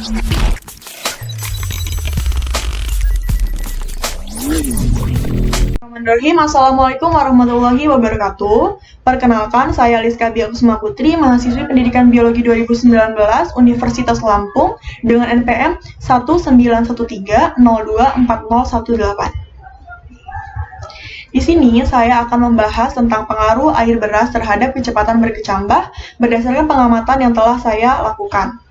Bismillahirrahmanirrahim. Assalamualaikum warahmatullahi wabarakatuh. Perkenalkan, saya Liska Biakusuma Putri, mahasiswi Pendidikan Biologi 2019 Universitas Lampung dengan NPM 19130240118. Di sini saya akan membahas tentang pengaruh air beras terhadap kecepatan berkecambah berdasarkan pengamatan yang telah saya lakukan.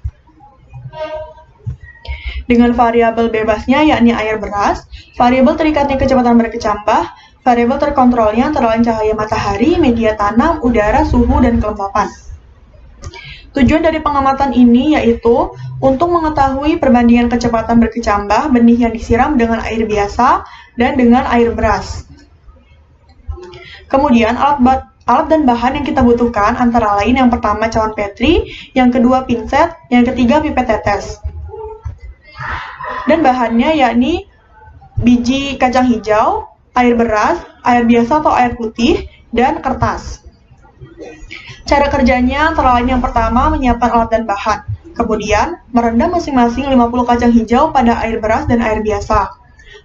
Dengan variabel bebasnya yakni air beras, variabel terikatnya kecepatan berkecambah, variabel terkontrolnya antara lain cahaya matahari, media tanam, udara, suhu, dan kelembapan. Tujuan dari pengamatan ini yaitu untuk mengetahui perbandingan kecepatan berkecambah benih yang disiram dengan air biasa dan dengan air beras. Kemudian alat dan bahan yang kita butuhkan antara lain yang pertama cawan Petri, yang kedua pinset, yang ketiga pipet tetes. Dan bahannya yakni biji kacang hijau, air beras, air biasa atau air putih, dan kertas. Cara kerjanya antara lain yang pertama menyiapkan alat dan bahan. Kemudian merendam masing-masing 50 kacang hijau pada air beras dan air biasa.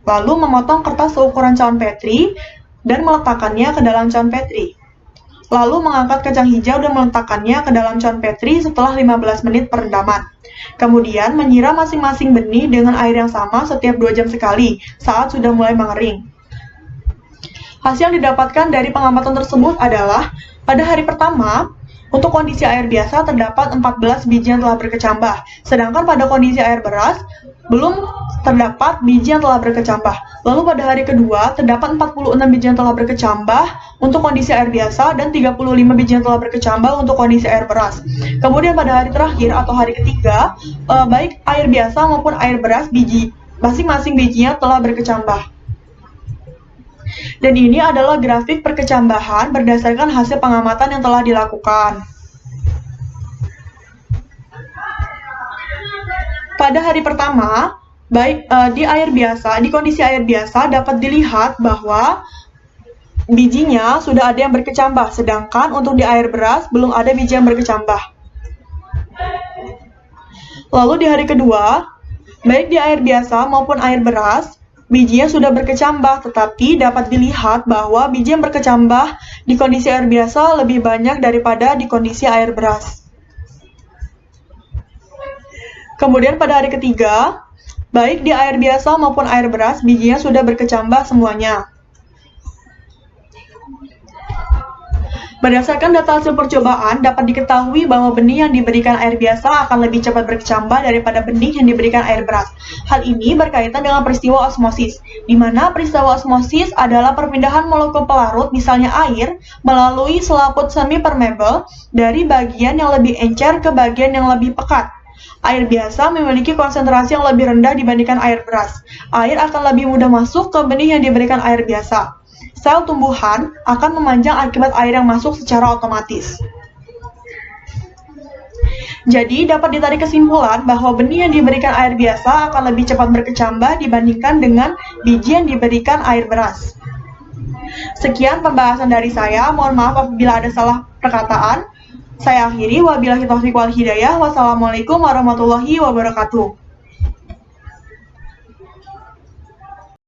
Lalu memotong kertas seukuran cawan Petri dan meletakkannya ke dalam cawan Petri. Lalu mengangkat kacang hijau dan meletakkannya ke dalam cawan Petri setelah 15 menit perendaman. Kemudian menyiram masing-masing benih dengan air yang sama setiap 2 jam sekali saat sudah mulai mengering. Hasil yang didapatkan dari pengamatan tersebut adalah pada hari pertama, untuk kondisi air biasa terdapat 14 biji yang telah berkecambah, sedangkan pada kondisi air beras belum terdapat biji yang telah berkecambah. Lalu pada hari kedua terdapat 46 biji yang telah berkecambah untuk kondisi air biasa dan 35 biji yang telah berkecambah untuk kondisi air beras. Kemudian pada hari terakhir atau hari ketiga, baik air biasa maupun air beras masing-masing bijinya telah berkecambah. Dan ini adalah grafik perkecambahan berdasarkan hasil pengamatan yang telah dilakukan. Pada hari pertama, baik di kondisi air biasa dapat dilihat bahwa bijinya sudah ada yang berkecambah, sedangkan untuk di air beras belum ada biji yang berkecambah. Lalu di hari kedua, baik di air biasa maupun air beras, bijinya sudah berkecambah, tetapi dapat dilihat bahwa biji yang berkecambah di kondisi air biasa lebih banyak daripada di kondisi air beras. Kemudian pada hari ketiga, baik di air biasa maupun air beras, bijinya sudah berkecambah semuanya. Berdasarkan data hasil percobaan, dapat diketahui bahwa benih yang diberikan air biasa akan lebih cepat berkecambah daripada benih yang diberikan air beras. Hal ini berkaitan dengan peristiwa osmosis, di mana peristiwa osmosis adalah perpindahan molekul pelarut, misalnya air, melalui selaput semi-permeable dari bagian yang lebih encer ke bagian yang lebih pekat. Air biasa memiliki konsentrasi yang lebih rendah dibandingkan air beras. Air akan lebih mudah masuk ke benih yang diberikan air biasa. Sel tumbuhan akan memanjang akibat air yang masuk secara otomatis. Jadi, dapat ditarik kesimpulan bahwa benih yang diberikan air biasa akan lebih cepat berkecambah dibandingkan dengan biji yang diberikan air beras. Sekian pembahasan dari saya. Mohon maaf apabila ada salah perkataan. Saya akhiri. Wabillahi taufiq wal hidayah. Wassalamualaikum warahmatullahi wabarakatuh.